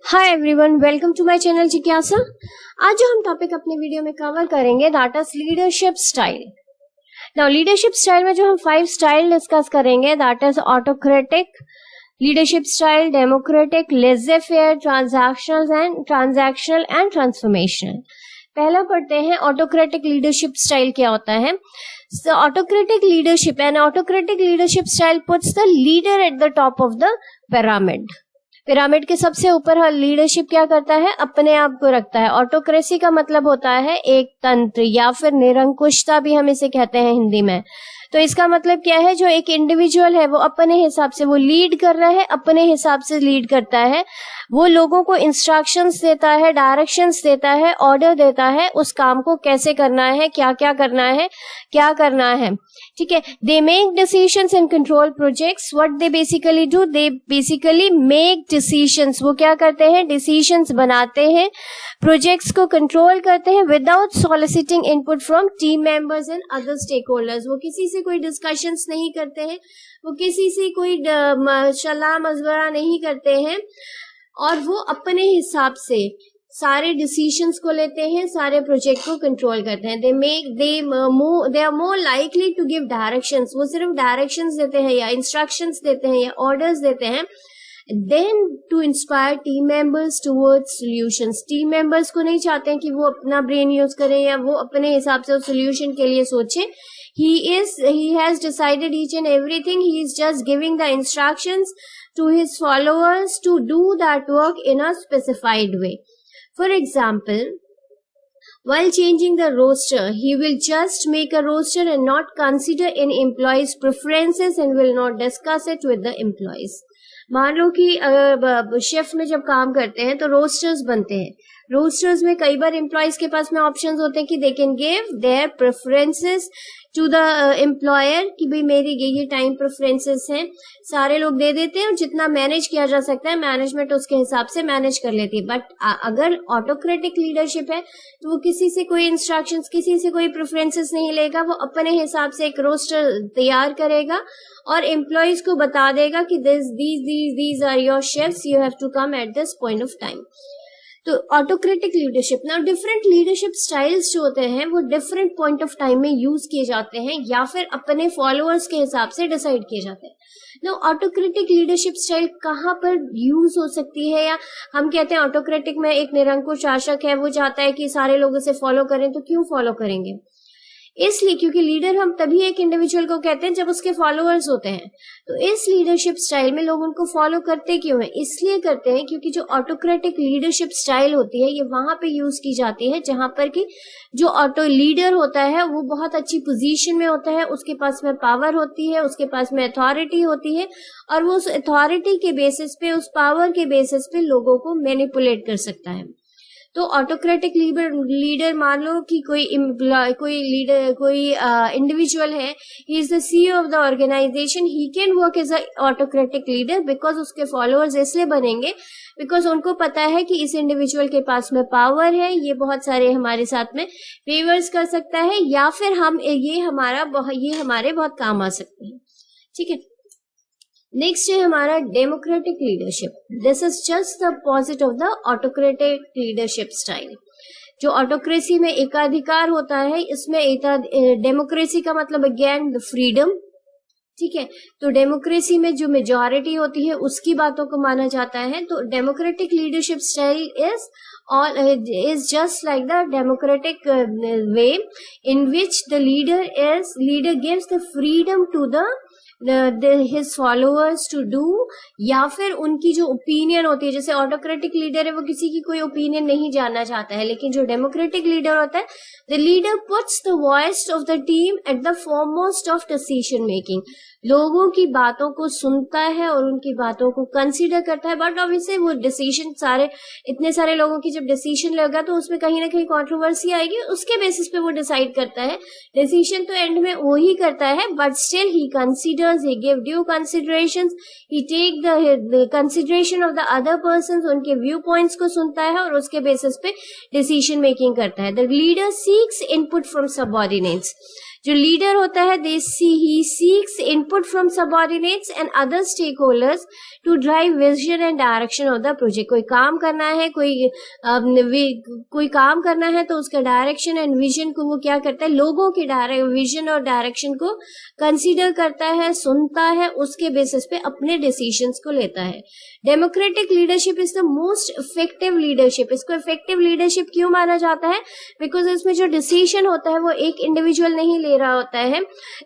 Hi everyone, welcome to my channel जिज्ञासा। आज जो हम टॉपिक अपने वीडियो में कवर करेंगे that is leadership style. Now leadership style में जो हम 5 स्टाइल डिस्कस करेंगे that is autocratic leadership style, democratic, laissez faire, transactional and transformational. पहला पढ़ते हैं ऑटोक्रेटिक लीडरशिप स्टाइल क्या होता है। So autocratic leadership, an autocratic leadership style puts the leader at the top of the pyramid. Pyramid के सबसे ऊपर leadership क्या करता है, अपने आप को रखता है। ऑटोक्रेसी का मतलब होता है एक तंत्र या फिर निरंकुशता भी हम इसे कहते हैं हिंदी में। तो इसका मतलब क्या है, जो एक इंडिविजुअल है वो अपने हिसाब से वो लीड कर रहा है, अपने हिसाब से लीड करता है, वो लोगों को इंस्ट्रक्शंस देता है, डायरेक्शंस देता है, ऑर्डर देता है उस काम को कैसे करना है, क्या क्या करना है, क्या करना है। ठीक है, they make decisions and control projects. What they basically do, they basically make decisions. वो क्या करते हैं, डिसीजंस बनाते हैं, प्रोजेक्ट्स को कंट्रोल करते हैं without soliciting input from team members and other stakeholders. वो किसी से कोई डिस्कशंस नहीं करते हैं, वो किसी से कोई सलाह मशवरा नहीं करते हैं, और वो अपने हिसाब से सारे डिसीजंस को लेते हैं, सारे प्रोजेक्ट को कंट्रोल करते हैं। They are more likely to give directions. वो सिर्फ डायरेक्शंस देते हैं या इंस्ट्रक्शंस देते हैं या ऑर्डर्स देते हैं। Than to inspire team members towards solutions. Team members को नहीं चाहते हैं कि वो अपना ब्रेन यूज करें या वो अपने हिसाब से सोल्यूशन के लिए सोचे। He has decided each and everything. He is just giving the instructions to his followers to do that work in a specified way. For example, while changing the roster, he will just make a roster and not consider any employees' preferences and will not discuss it with the employees. मान लो कि shift में जब काम करते हैं तो roasters बनते हैं। रोस्टर्स में कई बार एम्प्लॉयज के पास में ऑप्शंस होते हैं कि they can give their preferences to the employer कि भाई मेरी ये टाइम प्रेफरेंसेस हैं, सारे लोग दे देते हैं और जितना मैनेज किया जा सकता है मैनेजमेंट उसके हिसाब से मैनेज कर लेती है। बट अगर ऑटोक्रेटिक लीडरशिप है तो वो किसी से कोई इंस्ट्रक्शंस, किसी से कोई प्रेफरेंसेस नहीं लेगा। वो अपने हिसाब से एक रोस्टर तैयार करेगा और एम्प्लॉयज को बता देगा कि these are your shifts, you have to come at this point of time. तो ऑटोक्रेटिक लीडरशिप ना, डिफरेंट लीडरशिप स्टाइल्स जो होते हैं वो डिफरेंट पॉइंट ऑफ टाइम में यूज किए जाते हैं या फिर अपने फॉलोअर्स के हिसाब से डिसाइड किए जाते हैं। ना ऑटोक्रेटिक लीडरशिप स्टाइल कहाँ पर यूज हो सकती है, या हम कहते हैं ऑटोक्रेटिक में एक निरंकुश शासक है, वो चाहता है कि सारे लोग उसे फॉलो करें। तो क्यों फॉलो करेंगे, इसलिए क्योंकि लीडर हम तभी एक इंडिविजुअल को कहते हैं जब उसके फॉलोअर्स होते हैं। तो इस लीडरशिप स्टाइल में लोग उनको फॉलो करते क्यों हैं, इसलिए करते हैं क्योंकि जो ऑटोक्रेटिक लीडरशिप स्टाइल होती है ये वहां पे यूज की जाती है जहां पर कि जो ऑटो लीडर होता है वो बहुत अच्छी पोजीशन में होता है, उसके पास में पावर होती है, उसके पास में अथॉरिटी होती है, और वो उस अथॉरिटी के बेसिस पे, उस पावर के बेसिस पे लोगों को मैनिपुलेट कर सकता है। तो ऑटोक्रेटिक लीडर मान लो कि कोई इंडिविजुअल है, he is the CEO of the organisation, he can work as a autocratic leader because उसके फॉलोअर्स इसलिए बनेंगे बिकॉज उनको पता है कि इस इंडिविजुअल के पास में पावर है, ये बहुत सारे हमारे साथ में फेवर्स कर सकता है, या फिर ये हमारे बहुत काम आ सकते हैं। ठीक है, नेक्स्ट है हमारा democratic leadership. This is just the opposite of the autocratic leadership style. जो ऑटोक्रेसी में एकाधिकार होता है, इसमें डेमोक्रेसी का मतलब अगेन द फ्रीडम। ठीक है, तो डेमोक्रेसी में जो मेजॉरिटी होती है उसकी बातों को माना जाता है। तो democratic leadership style is just like the democratic way in which the leader gives the freedom to his followers to do, या फिर उनकी जो ओपिनियन होती है, जैसे ऑटोक्रेटिक लीडर है वो किसी की कोई ओपिनियन नहीं जानना चाहता है, लेकिन जो डेमोक्रेटिक लीडर होता है, the leader puts the voice of the team at the foremost of decision making. लोगों की बातों को सुनता है और उनकी बातों को कंसीडर करता है। बट ऑब्वियसली वो डिसीजन इतने सारे लोगों की जब डिसीजन लेगा तो उसमें कहीं ना कहीं कंट्रोवर्सी आएगी, उसके बेसिस पे वो डिसाइड करता है। डिसीजन तो एंड में वो ही करता है, but still he considers, he give due considerations, he take the consideration of the other persons, उनके व्यू पॉइंट्स को सुनता है और उसके बेसिस पे डिसीजन मेकिंग करता है। The leader seeks input from subordinates. जो लीडर होता है he seeks input from subordinates and other stakeholders to drive vision and direction of the project. कोई काम करना है, कोई काम करना है तो उसका डायरेक्शन एंड विजन को वो क्या करता है, लोगों के विजन और डायरेक्शन को कंसीडर करता है, सुनता है, उसके बेसिस पे अपने डिसीजंस को लेता है. Democratic leadership is the most effective leadership. इसको इफेक्टिव लीडरशिप क्यों माना जाता है? बिकॉज इसमें जो डिसीजन होता है वो एक इंडिविजुअल नहीं ले रहा होता है.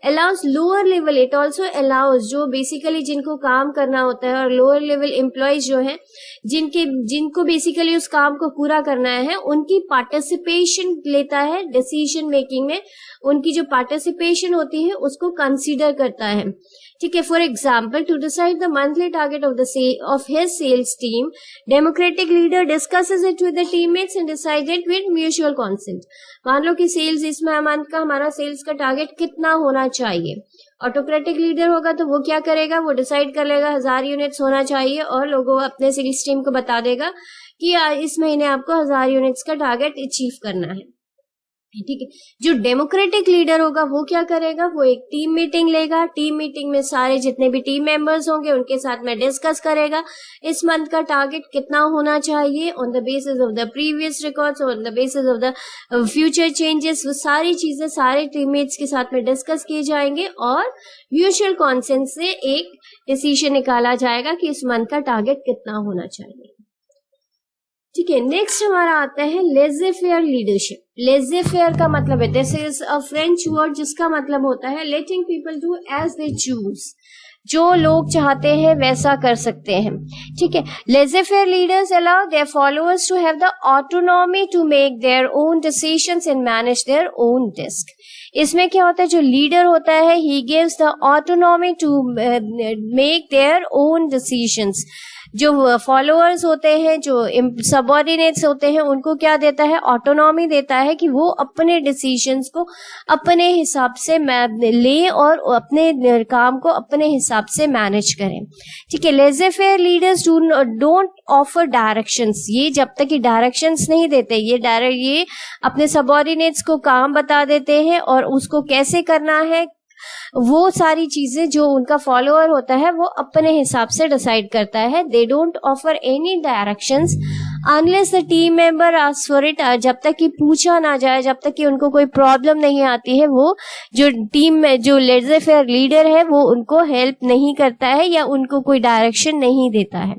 Allows lower level, it also allows जो बेसिकली जिनको काम करना होता है और लोअर लेवल एम्प्लॉयज जो है जिनको बेसिकली उस काम को पूरा करना है, उनकी पार्टिसिपेशन लेता है डिसीजन मेकिंग में. उनकी जो पार्टिसिपेशन होती है उसको कंसीडर करता है. ठीक है. For example, to decide the monthly target of his sales team, democratic leader discusses it with the teammates and decided with mutual consent. मान लो कि सेल्स इस मंथ का हमारा सेल्स का टारगेट कितना होना चाहिए. ऑटोक्रेटिक लीडर होगा तो वो क्या करेगा, वो डिसाइड कर लेगा 1000 यूनिट्स होना चाहिए और लोगों अपने सेल्स टीम को बता देगा कि इस महीने आपको 1000 यूनिट्स का टारगेट अचीव करना है. ठीक है. जो डेमोक्रेटिक लीडर होगा वो क्या करेगा, वो एक टीम मीटिंग लेगा. टीम मीटिंग में सारे जितने भी टीम मेंबर्स होंगे उनके साथ में डिस्कस करेगा इस मंथ का टारगेट कितना होना चाहिए on the basis of the previous records, on the basis of the future changes. वो सारी चीजें सारे टीममेट्स के साथ में डिस्कस किए जाएंगे और म्यूचुअल कॉन्सेंट से एक डिसीजन निकाला जाएगा कि इस मंथ का टारगेट कितना होना चाहिए. ठीक है. नेक्स्ट हमारा आता है लेजे फेयर लीडरशिप. लेजे फेयर का मतलब है, this is a French word जिसका मतलब होता है letting people do as they choose. जो लोग चाहते हैं वैसा कर सकते हैं. ठीक है. Laissez faire leaders allow their followers to have the autonomy to make their own decisions and manage their own risk. इसमें क्या होता है, जो लीडर होता है he gives the autonomy to make their own decisions. जो फॉलोअर्स होते हैं, जो सबऑर्डिनेट्स होते हैं, उनको क्या देता है, ऑटोनॉमी देता है कि वो अपने डिसीजंस को अपने हिसाब से ले और अपने काम को अपने हिसाब से मैनेज करें. ठीक है. Laissez faire leaders don't offer directions. ये जब तक कि डायरेक्शंस नहीं देते, ये अपने सबऑर्डिनेट्स को काम बता देते हैं और उसको कैसे करना है, वो सारी चीजें जो उनका फॉलोअर होता है वो अपने हिसाब से डिसाइड करता है. They don't offer any directions unless the team member ask for it. जब तक कि पूछा ना जाए, जब तक कि उनको कोई प्रॉब्लम नहीं आती है, वो जो टीम में जो लेजे फेयर लीडर है वो उनको हेल्प नहीं करता है या उनको कोई डायरेक्शन नहीं देता है.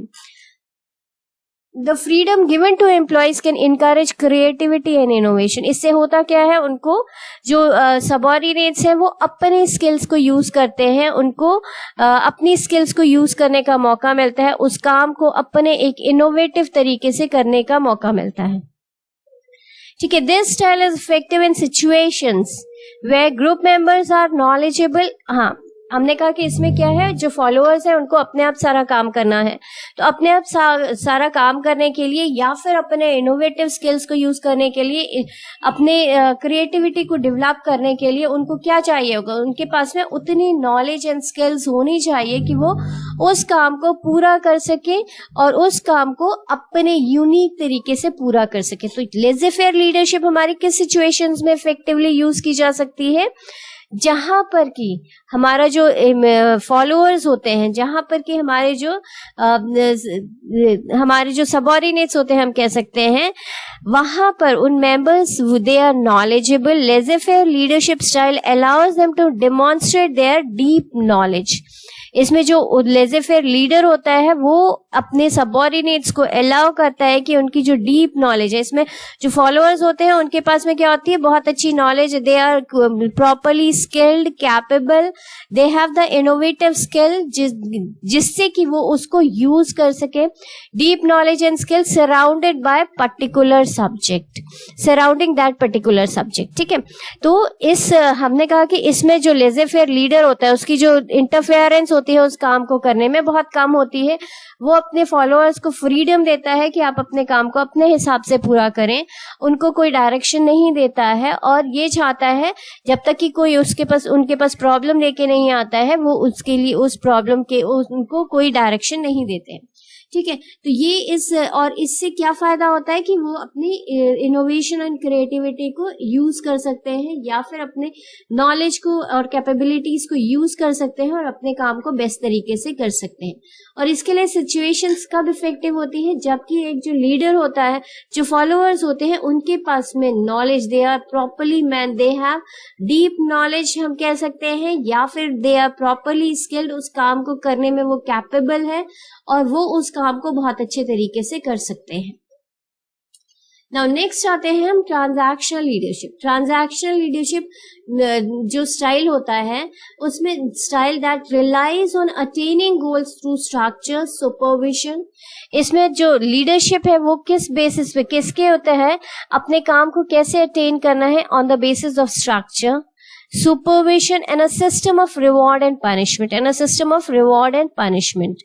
The freedom given to employees can encourage creativity and innovation. इससे होता क्या है, उनको जो सबऑर्डिनेट्स हैं वो अपने स्किल्स को यूज करते हैं, उनको अपनी स्किल्स को यूज करने का मौका मिलता है, उस काम को अपने एक इनोवेटिव तरीके से करने का मौका मिलता है. ठीक है. This style is effective in situations where group members are knowledgeable. हाँ, हमने कहा कि इसमें क्या है, जो फॉलोअर्स है उनको अपने आप सारा काम करना है, तो अपने आप सारा काम करने के लिए या फिर अपने इनोवेटिव स्किल्स को यूज करने के लिए, अपने क्रिएटिविटी को डेवलप करने के लिए उनको क्या चाहिए होगा, उनके पास में उतनी नॉलेज एंड स्किल्स होनी चाहिए कि वो उस काम को पूरा कर सके और उस काम को अपने यूनिक तरीके से पूरा कर सके. तो लेजे फेयर लीडरशिप हमारी किस सिचुएशंस में इफेक्टिवली यूज की जा सकती है, जहां पर कि हमारा जो फॉलोअर्स होते हैं, जहां पर कि हमारे जो सबऑर्डिनेट्स होते हैं, हम कह सकते हैं, वहां पर उन members they are knowledgeable. Laissez faire leadership style allows them to demonstrate their deep knowledge. इसमें जो लेजे फेयर लीडर होता है वो अपने सबऑर्डिनेट्स को अलाउ करता है कि उनकी जो डीप नॉलेज है, इसमें जो फॉलोअर्स होते हैं उनके पास में क्या होती है, बहुत अच्छी knowledge, they are properly skilled, capable, they have the innovative skill जिससे कि वो उसको यूज कर सके. Deep knowledge and skill surrounded by particular subject, surrounding that particular subject. ठीक है. तो हमने कहा कि इसमें जो लेजे फेयर लीडर होता है उसकी जो इंटरफेरेंस होती है उस काम को करने में बहुत कम होती है. वो अपने फॉलोअर्स को फ्रीडम देता है कि आप अपने काम को अपने हिसाब से पूरा करें, उनको कोई डायरेक्शन नहीं देता है और ये चाहता है जब तक कि कोई उनके पास प्रॉब्लम लेके नहीं आता है, वो उसके लिए उस प्रॉब्लम के उनको कोई डायरेक्शन नहीं देते. ठीक है। तो ये और इससे क्या फायदा होता है कि वो अपनी इनोवेशन एंड क्रिएटिविटी को यूज कर सकते हैं या फिर अपने नॉलेज को और कैपेबिलिटीज को यूज कर सकते हैं और अपने काम को बेस्ट तरीके से कर सकते हैं। और इसके लिए सिचुएशंस कब इफेक्टिव होती है, जबकि एक जो लीडर होता है, जो फॉलोअर्स होते हैं, उनके पास में knowledge, they are properly man, they have deep knowledge हम कह सकते हैं, या फिर दे आर प्रॉपरली स्किल्ड, उस काम को करने में वो कैपेबल है और वो उस काम को बहुत अच्छे तरीके से कर सकते हैं। नाउ नेक्स्ट आते हैं हम ट्रांजैक्शनल लीडरशिप। ट्रांजैक्शनल लीडरशिप जो स्टाइल होता है, उसमें style that relies on attaining goals through structure supervision. इसमें जो लीडरशिप है वो किस बेसिस पे, किसके होते हैं, अपने काम को कैसे अटेन करना है, on the basis of structure, supervision and a system of reward and punishment.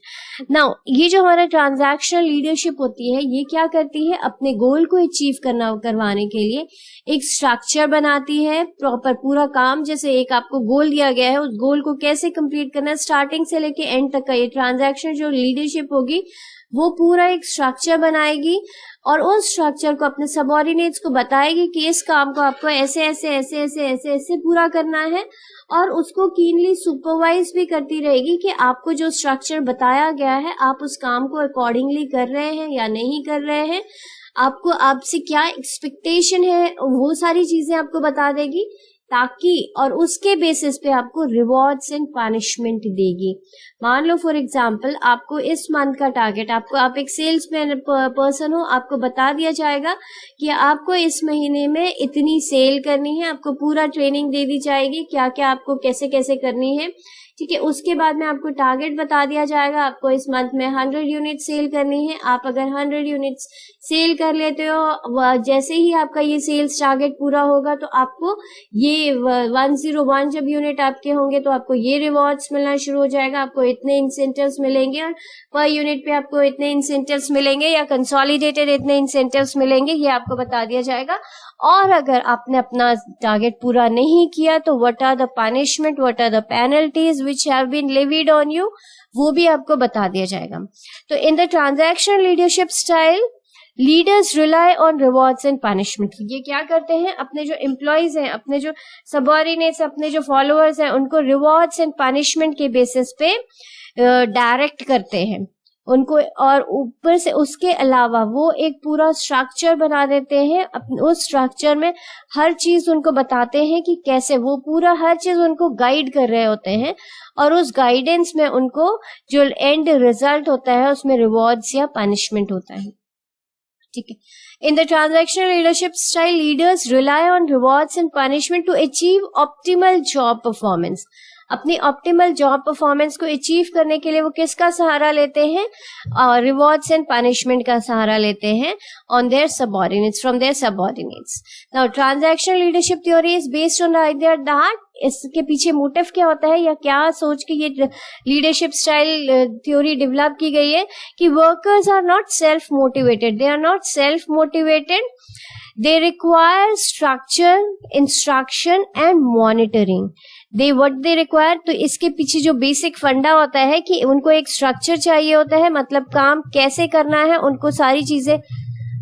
Now, ये जो हमारा ट्रांजैक्शनल लीडरशिप होती है, ये क्या करती है, अपने गोल को अचीव करवाने के लिए एक स्ट्रक्चर बनाती है, प्रॉपर पूरा काम, जैसे एक आपको गोल दिया गया है, उस गोल को कैसे कंप्लीट करना है स्टार्टिंग से लेके एंड तक का, ये ट्रांजैक्शन जो लीडरशिप होगी वो पूरा एक स्ट्रक्चर बनाएगी और उस स्ट्रक्चर को अपने सबऑर्डिनेट्स को बताएगी कि इस काम को आपको ऐसे ऐसे ऐसे ऐसे ऐसे ऐसे पूरा करना है, और उसको कीनली सुपरवाइज भी करती रहेगी कि आपको जो स्ट्रक्चर बताया गया है आप उस काम को अकॉर्डिंगली कर रहे हैं या नहीं कर रहे हैं, आपको आपसे क्या एक्सपेक्टेशन है, वो सारी चीजें आपको बता देगी, ताकि और उसके बेसिस पे आपको रिवॉर्ड्स एंड पनिशमेंट देगी। मान लो फॉर एग्जांपल आपको इस मंथ का टारगेट, आप एक सेल्स पर्सन हो, आपको बता दिया जाएगा कि आपको इस महीने में इतनी सेल करनी है, आपको पूरा ट्रेनिंग दे दी जाएगी क्या क्या आपको कैसे कैसे करनी है, ठीक है। उसके बाद में आपको टारगेट बता दिया जाएगा, आपको इस मंथ में 100 यूनिट सेल करनी है। आप अगर 100 यूनिट्स सेल कर लेते हो, जैसे ही आपका ये सेल्स टारगेट पूरा होगा तो आपको ये 101 जब यूनिट आपके होंगे तो आपको ये रिवॉर्ड्स मिलना शुरू हो जाएगा, आपको इतने इंसेंटिव्स मिलेंगे और पर यूनिट पे आपको इतने इंसेंटिव्स मिलेंगे या कंसोलिडेटेड इतने इंसेंटिव्स मिलेंगे, ये आपको बता दिया जाएगा। और अगर आपने अपना टारगेट पूरा नहीं किया तो what are the punishment, what are the penalties which have been levied on you, वो भी आपको बता दिया जाएगा। तो in the transactional leadership style leaders rely on rewards and punishment. ये क्या करते हैं, अपने जो एम्प्लॉयज हैं, अपने जो सबऑर्डिनेट्स, अपने जो फॉलोअर्स हैं, उनको रिवॉर्ड्स एंड पनिशमेंट के बेसिस पे डायरेक्ट करते हैं उनको, और ऊपर से उसके अलावा वो एक पूरा स्ट्रक्चर बना देते हैं। उस स्ट्रक्चर में हर चीज उनको बताते हैं कि कैसे, वो पूरा हर चीज उनको गाइड कर रहे होते हैं, और उस गाइडेंस में उनको जो एंड रिजल्ट होता है उसमें रिवॉर्ड्स या पनिशमेंट होता है, ठीक है। In the transactional leadership style, leaders rely on rewards and punishment to achieve optimal job performance. अपनी ऑप्टिमल जॉब परफॉर्मेंस को अचीव करने के लिए वो किसका सहारा लेते हैं, रिवॉर्ड्स एंड पनिशमेंट का सहारा लेते हैं on their subordinates, from their subordinates. Now transactional leadership theory is based on the idea that, इसके पीछे मोटिव क्या होता है या क्या सोच के ये लीडरशिप स्टाइल थ्योरी डेवलप की गई है कि workers are not self motivated, they are not self motivated, they require structure, instruction and monitoring. what they require, तो इसके पीछे जो बेसिक फंडा होता है कि उनको एक स्ट्रक्चर चाहिए होता है, मतलब काम कैसे करना है उनको सारी चीजें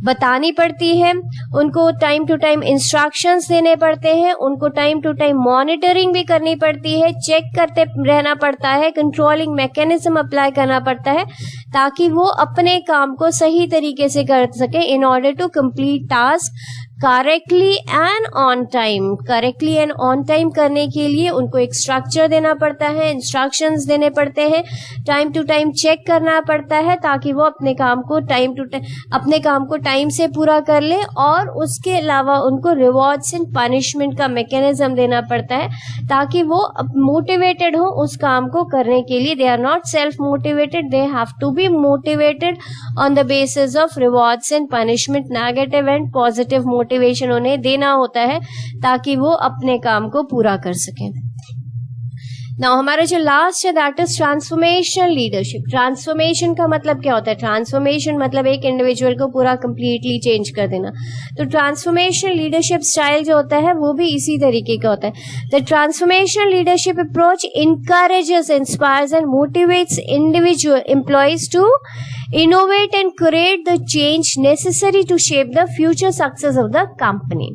बतानी पड़ती है, उनको टाइम टू टाइम इंस्ट्रक्शंस देने पड़ते हैं, उनको टाइम टू टाइम मॉनिटरिंग भी करनी पड़ती है, चेक करते रहना पड़ता है, कंट्रोलिंग मैकेनिज्म अप्लाई करना पड़ता है ताकि वो अपने काम को सही तरीके से कर सके, in order to complete task correctly and on time. Correctly and on time करने के लिए उनको एक स्ट्रक्चर देना पड़ता है, इंस्ट्रक्शंस देने पड़ते हैं, टाइम टू टाइम चेक करना पड़ता है ताकि वो अपने काम को टाइम से पूरा कर ले, और उसके अलावा उनको रिवॉर्ड्स एंड पनिशमेंट का मैकेनिज्म देना पड़ता है ताकि वो मोटिवेटेड हो उस काम को करने के लिए। They are not self motivated, they have to be motivated on the basis of rewards and punishment. Negative and positive motivation उन्हें देना होता है ताकि वो अपने काम को पूरा कर सकें। नाउ हमारा जो लास्ट है that is transformation leadership. Transformation का मतलब क्या होता है? ट्रांसफॉर्मेशन मतलब एक इंडिविजुअल को पूरा कंप्लीटली चेंज कर देना। तो ट्रांसफॉर्मेशन लीडरशिप स्टाइल जो होता है वो भी इसी तरीके का होता है। The transformation leadership approach encourages, inspires and motivates individual employees to innovate and create the change necessary to shape the future success of the company.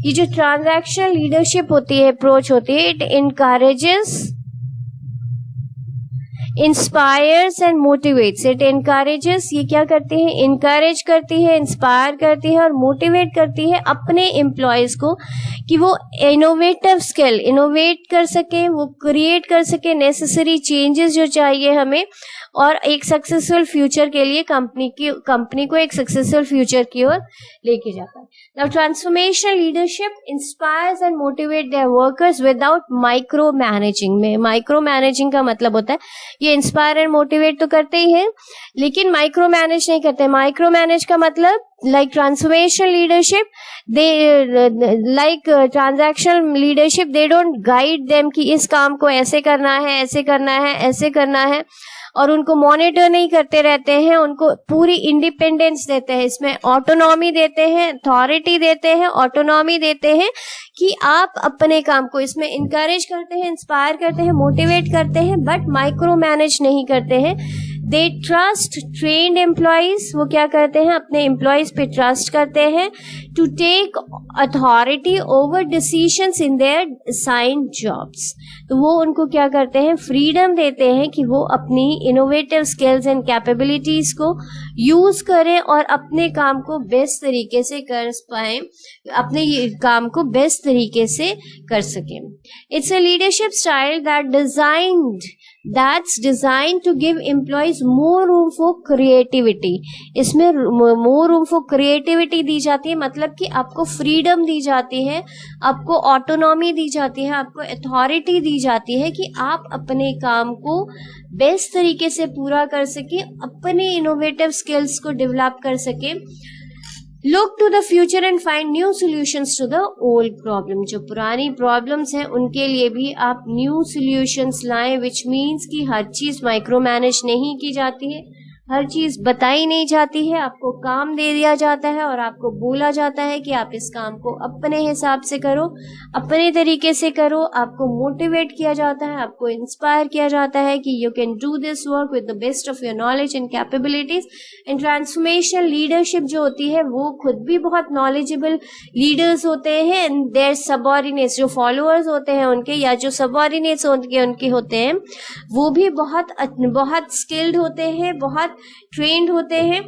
ये जो ट्रांजैक्शनल लीडरशिप होती है, अप्रोच होती है, it encourages, inspires and motivates. It encourages, ये क्या करती है, इनकरेज करती है, इंस्पायर करती है और मोटिवेट करती है अपने एम्प्लॉयज को कि वो इनोवेटिव स्किल इनोवेट कर सके, वो क्रिएट कर सके नेसेसरी चेंजेस जो चाहिए हमें, और एक सक्सेसफुल फ्यूचर के लिए कंपनी को एक सक्सेसफुल फ्यूचर की ओर लेके जाता है. Now transformational leadership inspires and motivate their workers without micro managing. में माइक्रो मैनेजिंग का मतलब होता है ये इंस्पायर एंड मोटिवेट तो करते ही हैं लेकिन माइक्रो मैनेज नहीं करते. माइक्रो मैनेज का मतलब like transformational leadership, they like transactional leadership, they don't guide them कि इस काम को ऐसे करना है, ऐसे करना है, ऐसे करना है, और उनको मॉनिटर नहीं करते रहते हैं. उनको पूरी इंडिपेंडेंस देते हैं, इसमें ऑटोनॉमी देते हैं, अथॉरिटी देते हैं, ऑटोनॉमी देते हैं कि आप अपने काम को, इसमें इंकरेज करते हैं, इंस्पायर करते हैं, मोटिवेट करते हैं, बट माइक्रो मैनेज नहीं करते हैं. दे ट्रस्ट ट्रेन्ड एम्प्लॉयज, वो क्या करते हैं, अपने एम्प्लॉयज पे ट्रस्ट करते हैं to take authority over decisions in their assigned jobs. तो वो उनको क्या करते हैं, फ्रीडम देते हैं कि वो अपनी इनोवेटिव स्किल्स एंड कैपेबिलिटीज को यूज करें और अपने काम को बेस्ट तरीके से कर पाए, अपने काम को बेस्ट तरीके से कर सकें. It's a leadership style that's designed to give employees more room for creativity. इसमें more room for creativity दी जाती है, मतलब कि आपको freedom दी जाती है, आपको autonomy दी जाती है, आपको authority दी जाती है कि आप अपने काम को बेस्ट तरीके से पूरा कर सके, अपने innovative skills को develop कर सके. Look to the future and find new solutions to the old problem. जो पुरानी प्रॉब्लम्स हैं उनके लिए भी आप न्यू सॉल्यूशंस लाएं, which means कि हर चीज माइक्रो मैनेज नहीं की जाती है, हर चीज बताई नहीं जाती है, आपको काम दे दिया जाता है और आपको बोला जाता है कि आप इस काम को अपने हिसाब से करो, अपने तरीके से करो. आपको मोटिवेट किया जाता है, आपको इंस्पायर किया जाता है कि you can do this work with the best of your knowledge and capabilities. And transformational leadership जो होती है वो खुद भी बहुत नॉलेजेबल लीडर्स होते हैं, एंड देयर सबऑर्डिनेट्स, जो फॉलोअर्स होते हैं उनके या जो सबऑर्डिनेट्स उनके होते हैं, वो भी बहुत स्किल्ड होते हैं, बहुत ट्रेंड होते हैं,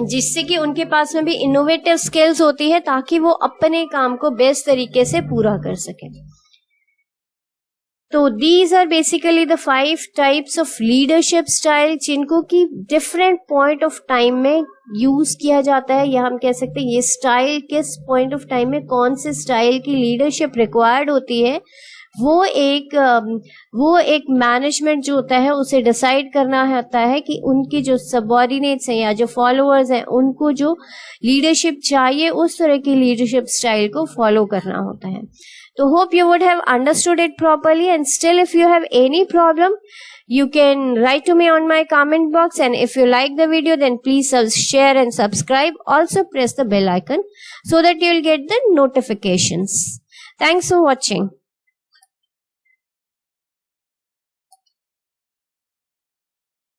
जिससे कि उनके पास में भी इनोवेटिव स्किल्स होती है ताकि वो अपने काम को बेस्ट तरीके से पूरा कर सके. तो these are basically the 5 types of leadership style जिनको कि different point of time में यूज किया जाता है, या हम कह सकते हैं ये स्टाइल किस पॉइंट ऑफ टाइम में कौन से स्टाइल की लीडरशिप रिक्वायर्ड होती है, वो एक मैनेजमेंट जो होता है उसे डिसाइड करना होता है कि उनके जो सबऑर्डिनेट्स हैं या जो फॉलोअर्स हैं उनको जो लीडरशिप चाहिए उस तरह की लीडरशिप स्टाइल को फॉलो करना होता है. तो hope you would have understood it properly, and still if you have any problem you can write to me on my comment box, and if you like the video then please share and subscribe. Also press the bell icon so that you'll get the notifications. Thanks for watching.